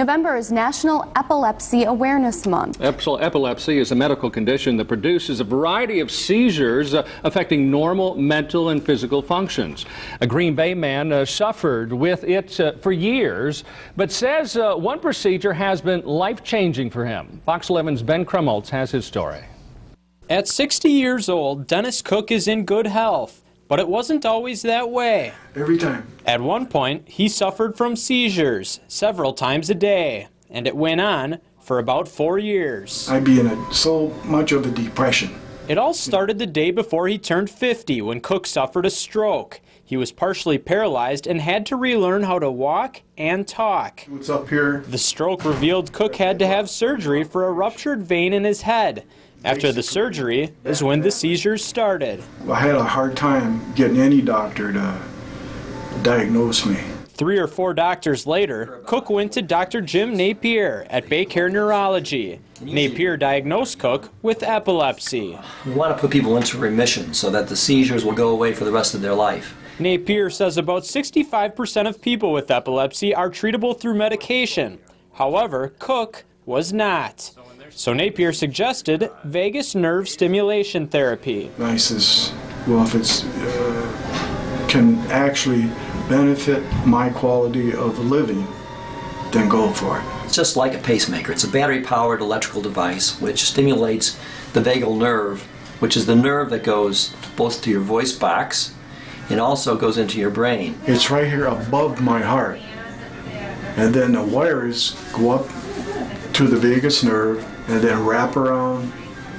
November is National Epilepsy Awareness Month. Epilepsy is a medical condition that produces a variety of seizures affecting normal mental and physical functions. A Green Bay man suffered with it for years, but says one procedure has been life-changing for him. Fox 11's Ben Krumholtz has his story. At 60 years old, Dennis Cook is in good health, but it wasn't always that way. Every time. At one point, he suffered from seizures several times a day, and it went on for about 4 years. I'd be in so much of a depression. It all started the day before he turned 50 when Cook suffered a stroke. He was partially paralyzed and had to relearn how to walk and talk. What's up here? The stroke revealed Cook had to have surgery for a ruptured vein in his head. After the surgery is when the seizures started. I had a hard time getting any doctor to diagnose me. 3 or 4 doctors later, Cook went to Dr. Jim Napier at Baycare Neurology. Napier diagnosed Cook with epilepsy. We want to put people into remission so that the seizures will go away for the rest of their life. Napier says about 65% of people with epilepsy are treatable through medication. However, Cook was not. So Napier suggested vagus nerve stimulation therapy. I says, well, if it's can actually benefit my quality of living, then go for it. It's just like a pacemaker. It's a battery-powered electrical device which stimulates the vagal nerve, which is the nerve that goes both to your voice box and also goes into your brain. It's right here above my heart, and then the wires go up to the vagus nerve and then wrap around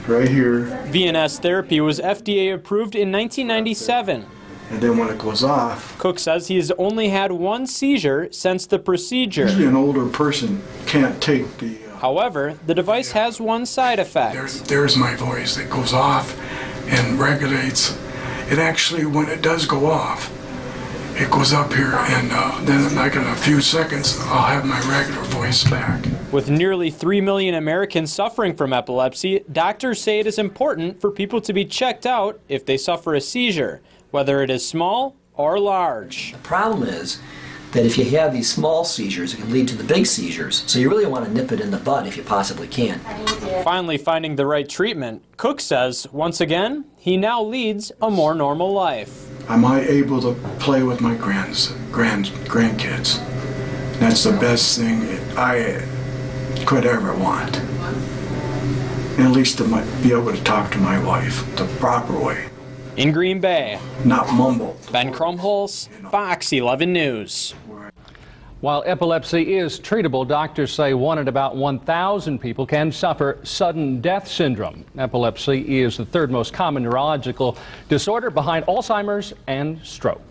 right here. VNS therapy was FDA approved in 1997. And then when it goes off, Cook says he has only had 1 seizure since the procedure. Usually an older person can't take the... However, the device has one side effect. There's my voice that goes off and regulates. It actually, when it does go off, it goes up here, and then like in a few seconds, I'll have my regular voice back. With nearly 3 million Americans suffering from epilepsy, doctors say it is important for people to be checked out if they suffer a seizure, whether it is small or large. The problem is that if you have these small seizures, it can lead to the big seizures, so you really want to nip it in the bud if you possibly can. Finally finding the right treatment, Cook says, once again, he now leads a more normal life. Am I able to play with my grandkids? That's the best thing I could ever want. And at least to be able to talk to my wife the proper way. In Green Bay, not mumble. Ben Krumholtz, Fox 11 News. While epilepsy is treatable, doctors say 1 in about 1,000 people can suffer sudden death syndrome. Epilepsy is the 3rd most common neurological disorder behind Alzheimer's and stroke.